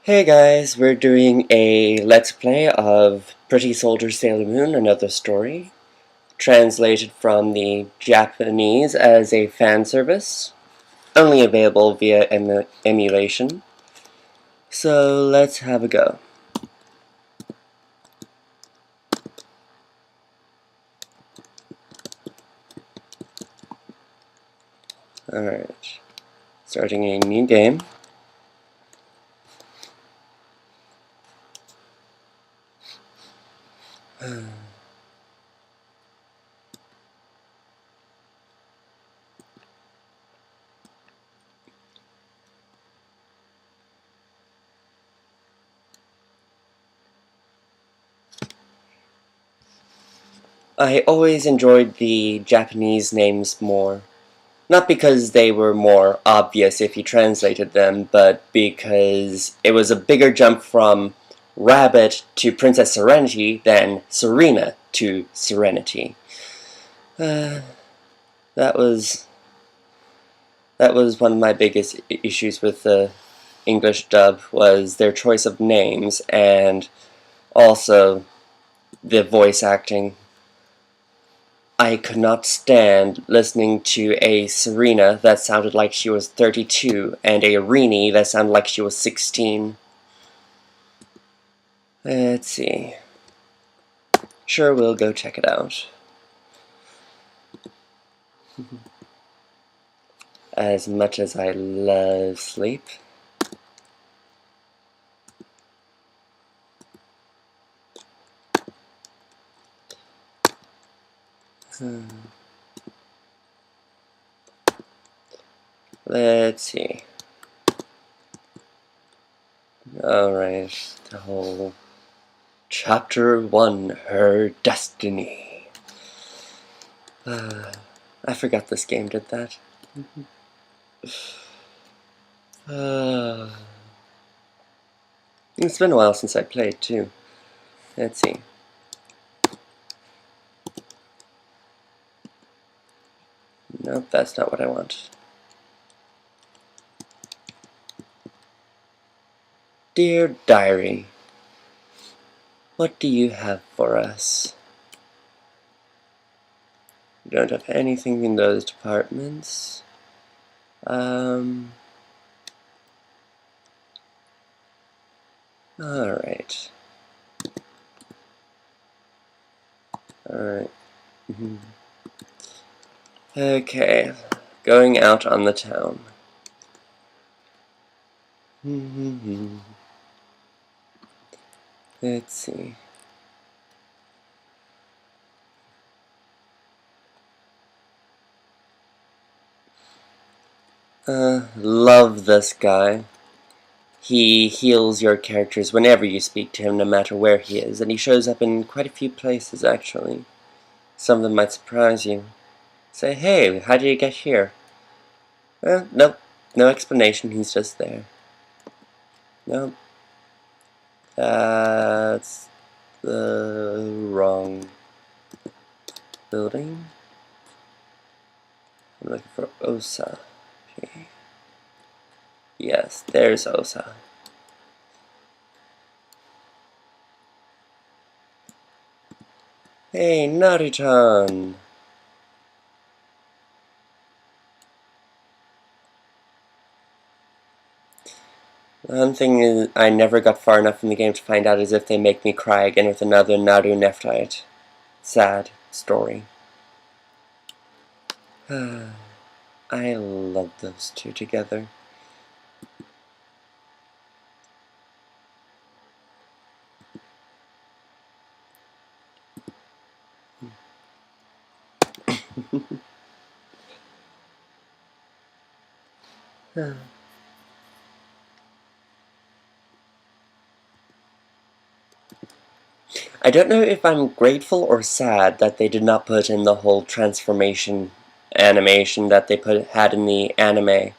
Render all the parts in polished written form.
Hey guys, we're doing a Let's Play of Pretty Soldier Sailor Moon, Another Story, translated from the Japanese as a fan service, only available via emulation. So let's have a go. Alright, starting a new game. I always enjoyed the Japanese names more. Not because they were more obvious if you translated them, but because it was a bigger jump from Rabbit to Princess Serenity than Serena to Serenity. Uh, that was one of my biggest issues with the English dub, was their choice of names and also the voice acting. I could not stand listening to a Serena that sounded like she was 32 and a Rini that sounded like she was 16. Let's see. Sure, we'll go check it out. As much as I love sleep. Let's see. Alright, the whole Chapter 1, Her Destiny. I forgot this game did that. It's been a while since I played, too. Let's see. Nope, that's not what I want. Dear Diary, what do you have for us? We don't have anything in those departments. Alright. Alright. Okay, going out on the town. Let's see. Love this guy. He heals your characters whenever you speak to him, no matter where he is, and he shows up in quite a few places, actually. Some of them might surprise you. Say, hey, how did you get here? Nope, no explanation, he's just there. Nope. That's the wrong building. I'm looking for Osa. Okay. Yes, there's Osa. Hey, Naruto-chan! One thing is, I never got far enough in the game to find out is if they make me cry again with another Naru Nephthite. Sad story. I love those two together. I don't know if I'm grateful or sad that they did not put in the whole transformation animation that they had in the anime.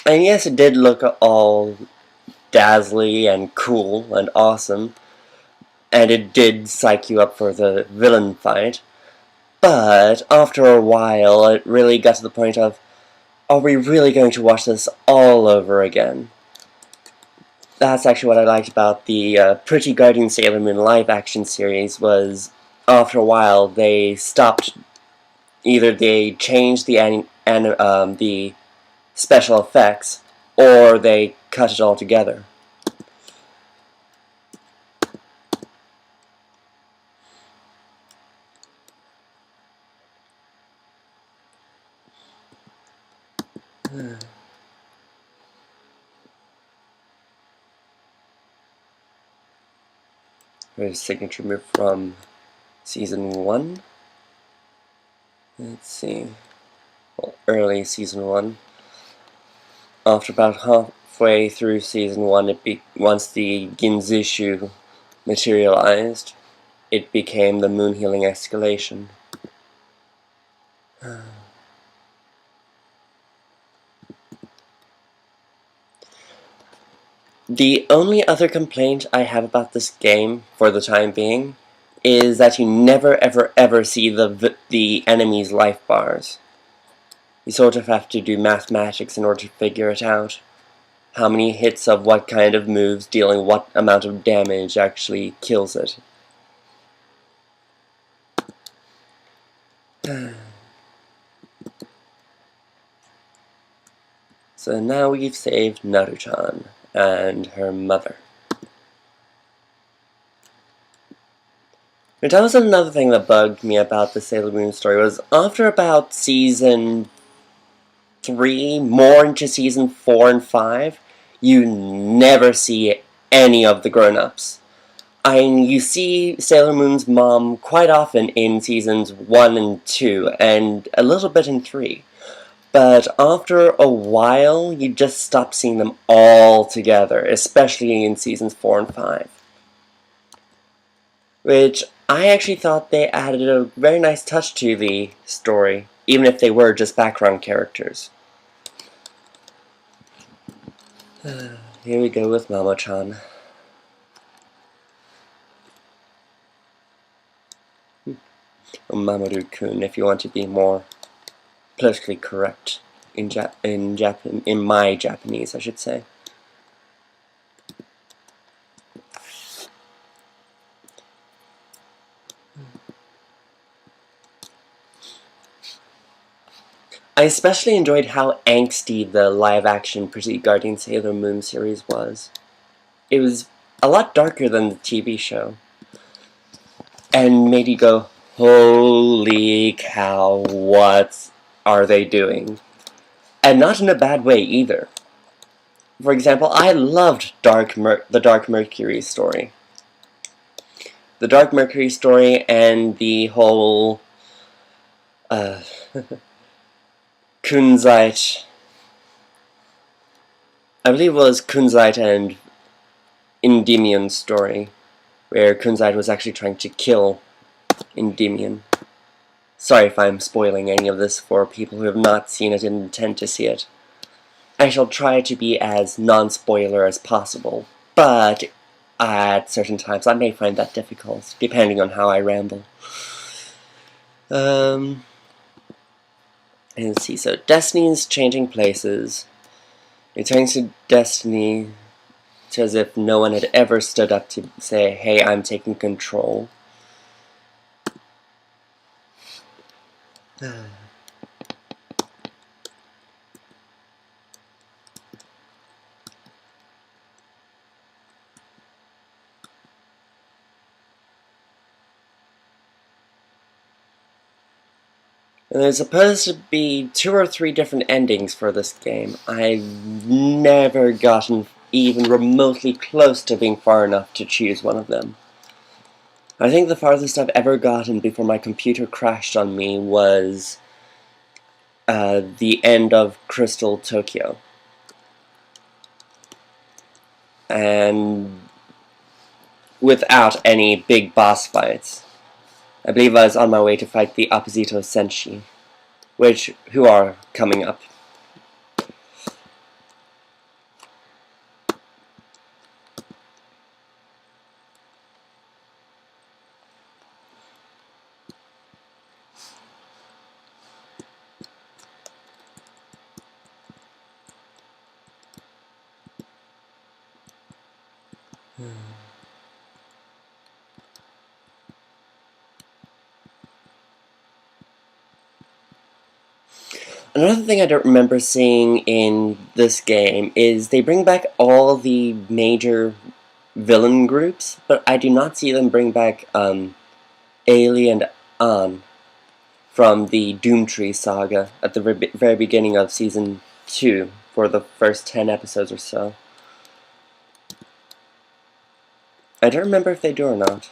And yes, it did look all dazzly and cool and awesome, and it did psych you up for the villain fight, But after a while, it really got to the point of, are we really going to watch this all over again? That's actually what I liked about the Pretty Guardian Sailor Moon live-action series, was after a while they stopped, either they changed the special effects, or they cut it all together. Here's a signature move from Season 1. Let's see. Well, early Season 1. After about halfway through Season 1, once the Ginzushu materialized, it became the Moon Healing Escalation. The only other complaint I have about this game, for the time being, is that you never ever see the enemy's life bars. You sort of have to do mathematics in order to figure it out. How many hits of what kind of moves dealing what amount of damage actually kills it. So now we've saved Naru-chan and her mother. That was another thing that bugged me about the Sailor Moon story, was after about Season 3, more into Season 4 and 5, you never see any of the grown-ups. You see Sailor Moon's mom quite often in Seasons 1 and 2, and a little bit in 3. But after a while, you just stop seeing them all together, especially in Seasons 4 and 5. Which I actually thought they added a very nice touch to the story, even if they were just background characters. Here we go with Mamo-chan. Or Mamoru-kun, if you want to be more politically correct in my Japanese, I should say. I especially enjoyed how angsty the live-action Pretty Guardian Sailor Moon series was. It was a lot darker than the TV show, and made you go, holy cow, what are they doing? And not in a bad way either. For example, I loved the Dark Mercury story. The Dark Mercury story and the whole Kunzite, I believe it was Kunzite and Endymion's story, where Kunzite was actually trying to kill Endymion. Sorry if I'm spoiling any of this for people who have not seen it and intend to see it. I shall try to be as non-spoiler as possible, but at certain times I may find that difficult, depending on how I ramble. Let's see, so Destiny's changing places. It turns to Destiny. It's as if no one had ever stood up to say, hey, I'm taking control. And there's supposed to be 2 or 3 different endings for this game. I've never gotten even remotely close to being far enough to choose one of them. I think the farthest I've ever gotten before my computer crashed on me was the end of Crystal Tokyo. And without any big boss fights. I believe I was on my way to fight the Opposito Senshi, who are coming up. Another thing I don't remember seeing in this game is they bring back all the major villain groups, but I do not see them bring back Ailey and An from the Doomtree saga at the very beginning of Season 2 for the first 10 episodes or so. I don't remember if they do or not.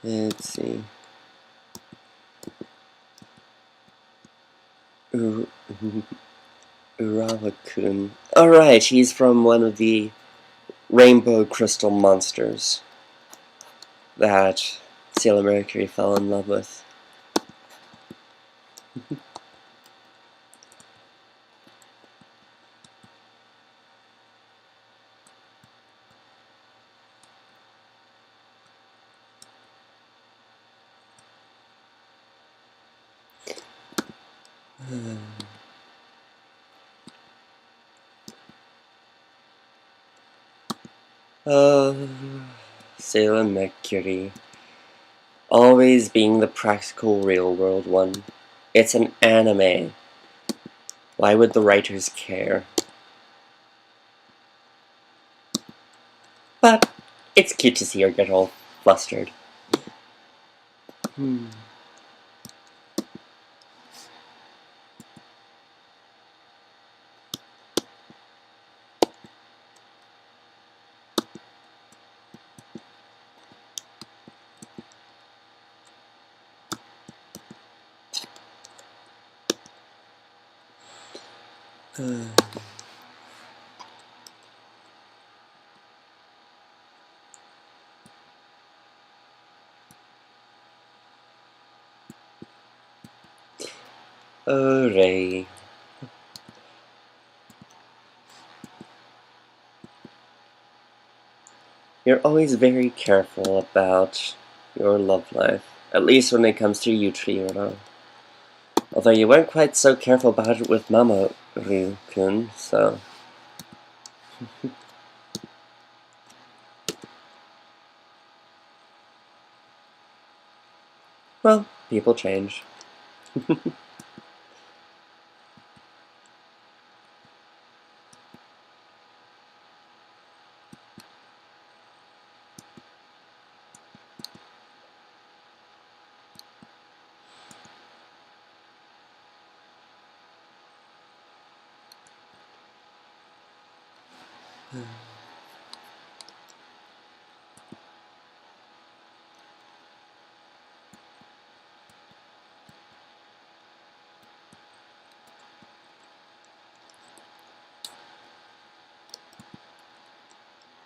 Let's see. Urawa-kun. Alright, he's from one of the rainbow crystal monsters that Sailor Mercury fell in love with. Sailor Mercury. Always being the practical real world one. It's an anime. Why would the writers care? But it's cute to see her get all flustered. Hooray. You're always very careful about your love life. At least when it comes to you, Triora. Although you weren't quite so careful about it with Mamoru-kun, so... Well, people change.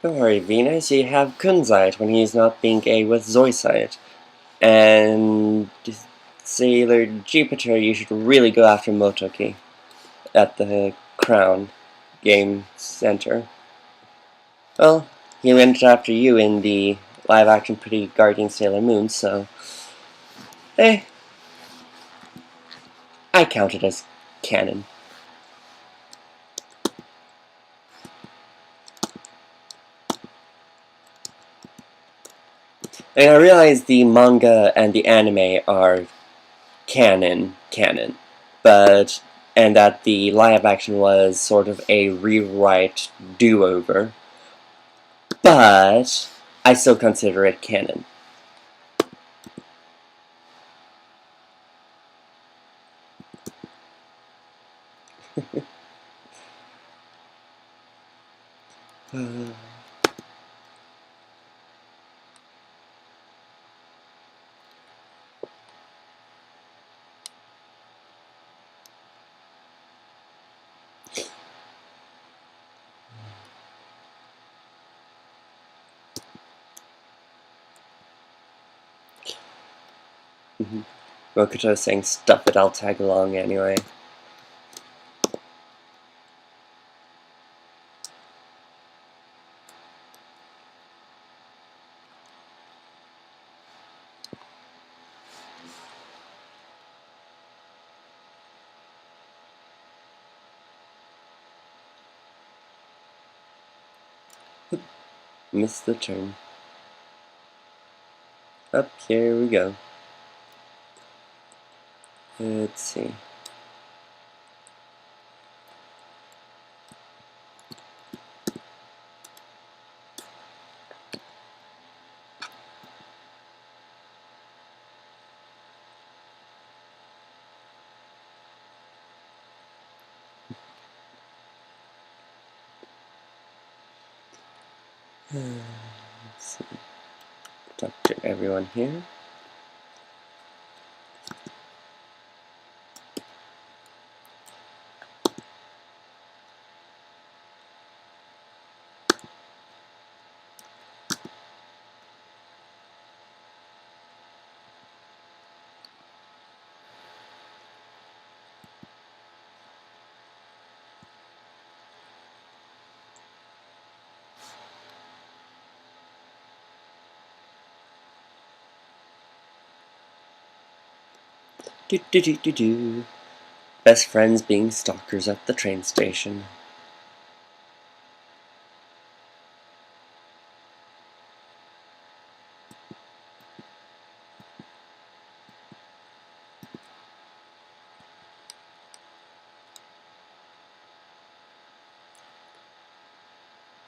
Don't worry, Venus, you have Kunzite when he's not being gay with Zoisite. And Sailor Jupiter, you should really go after Motoki at the Crown Game Center. Well, he went after you in the live-action Pretty Guardian Sailor Moon, so... Eh, I count it as canon. And I realize the manga and the anime are canon, but... and that the live-action was sort of a rewrite do-over. But I still consider it canon. Mokuto is saying, stuff it, I'll tag along anyway. Missed the turn. Up here we go. Let's see. Let's see. Talk to everyone here. Do do do do do. Best friends being stalkers at the train station.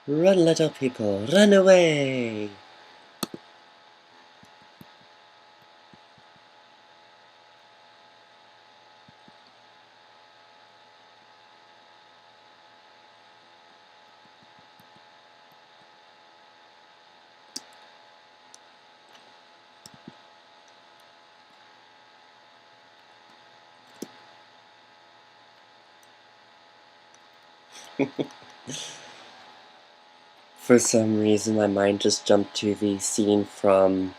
Run, little people, run away! For some reason, my mind just jumped to the scene from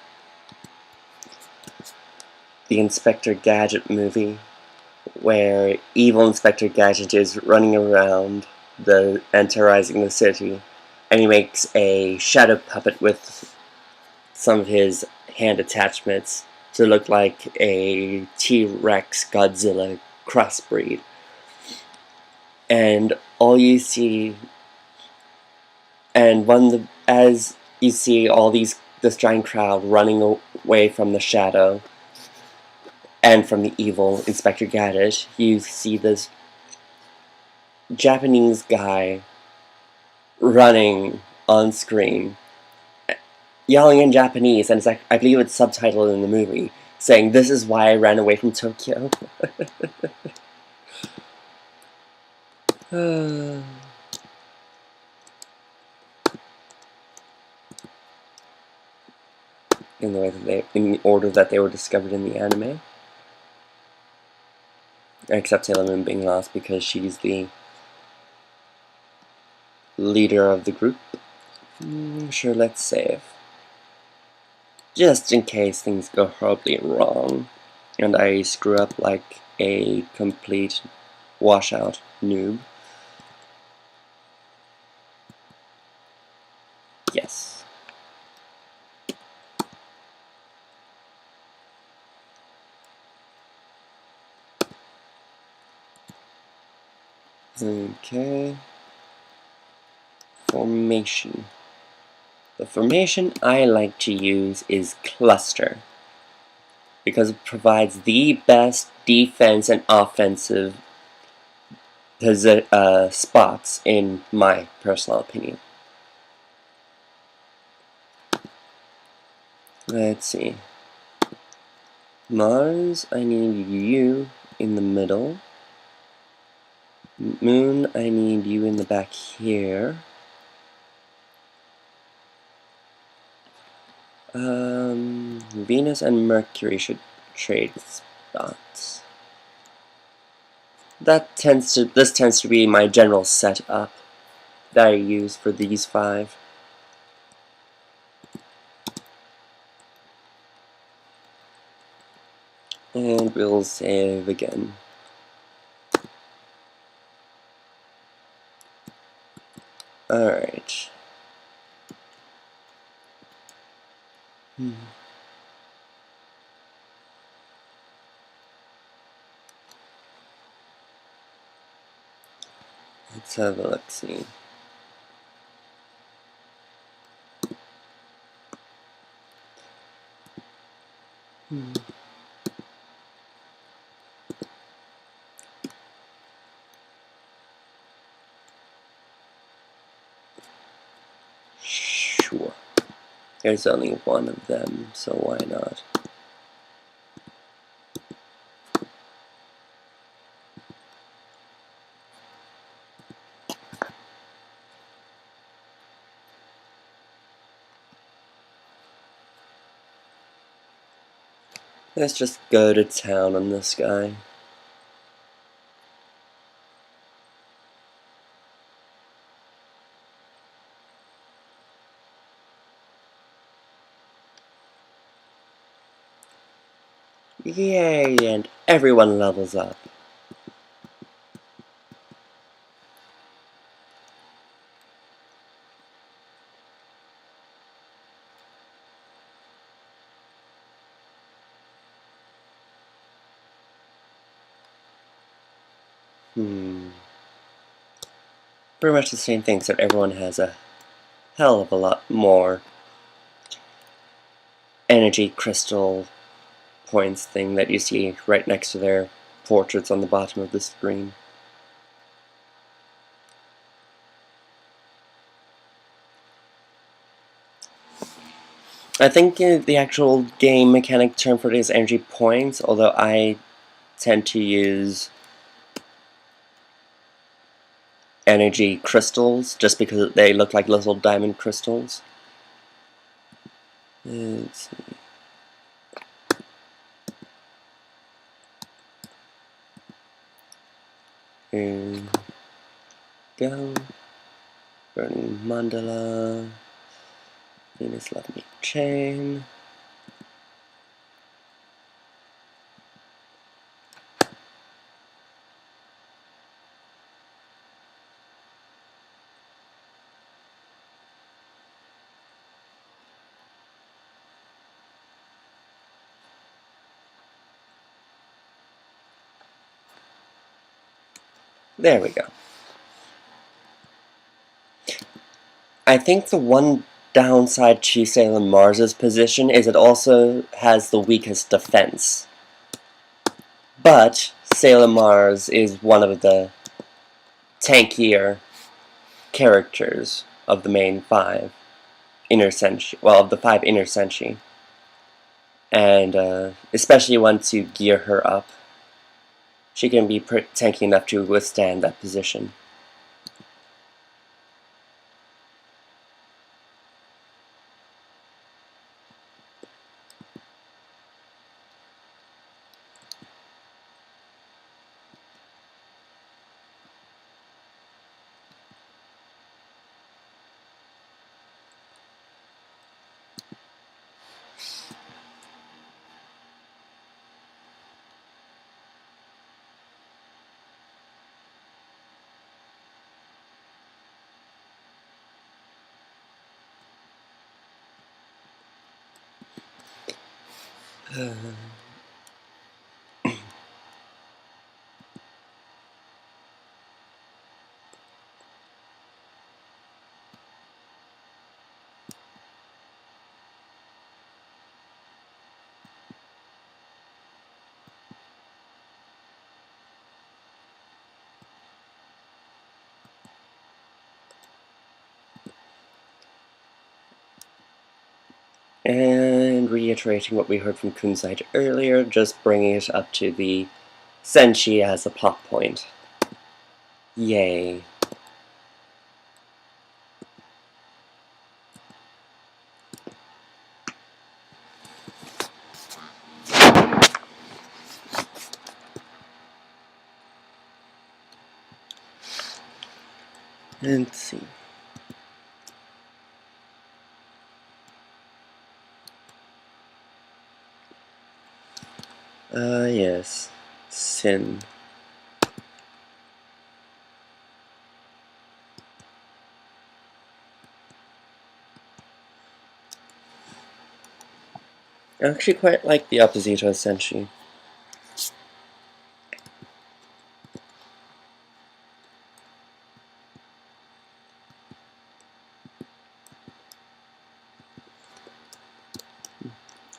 the Inspector Gadget movie, where evil Inspector Gadget is running around and terrorizing the city, and he makes a shadow puppet with some of his hand attachments to look like a T-Rex Godzilla crossbreed. And all you see, and as you see all this giant crowd running away from the shadow and from the evil Inspector Gadget, you see this Japanese guy running on screen, yelling in Japanese, and it's like, I believe it's subtitled in the movie, saying, "This is why I ran away from Tokyo." In in the order that they were discovered in the anime. Except Sailor Moon being lost because she's the leader of the group. Sure, let's save. Just in case things go horribly wrong and I screw up like a complete washout noob. Yes. Okay. Formation. The formation I like to use is cluster, because it provides the best defense and offensive spots in my personal opinion. Let's see. Mars, I need you in the middle. Moon, I need you in the back here. Venus and Mercury should trade spots. This tends to be my general setup that I use for these 5. And we'll save again. Alright. Let's have a look-see. Hmm. Sure. There's only one of them, so why not? Let's just go to town on this guy. Yay, and everyone levels up. Pretty much the same thing, except everyone has a hell of a lot more energy crystal points thing that you see right next to their portraits on the bottom of the screen. I think the actual game mechanic term for it is energy points, although I tend to use energy crystals just because they look like little diamond crystals. Let's see. Here we go. Burning Mandala. Venus Love Me Chain. There we go. I think the one downside to Sailor Mars's position is it also has the weakest defense. But Sailor Mars is one of the tankier characters of the main five inner senshi, well, of the five inner senshi. And especially once you gear her up, she can be tanky enough to withstand that position. And reiterating what we heard from Kunzite earlier, just bringing it up to the Senshi as a plot point. Yay. Let's see. Yes. Sin. I actually quite like the Opposito Senshi.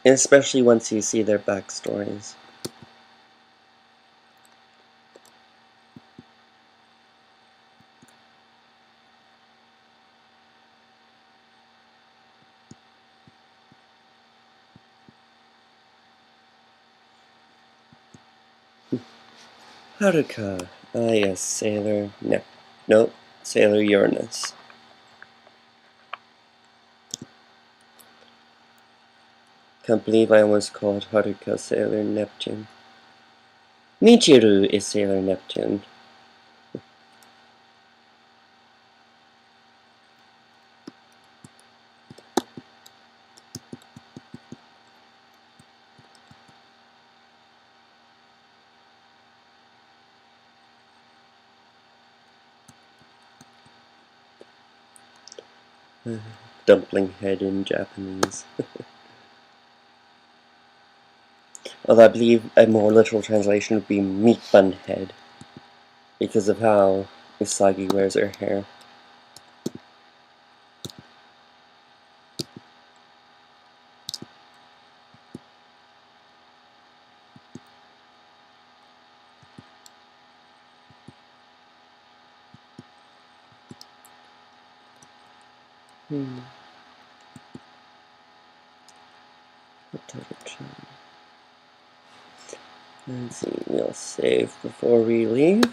especially once you see their backstories. Haruka. Ah yes, Sailor Nope, Sailor Uranus. Can't believe I almost called Haruka Sailor Neptune. Michiru is Sailor Neptune. Dumpling head in Japanese. Although I believe a more literal translation would be meat bun head, because of how Usagi wears her hair. Let's see, we'll save before we leave.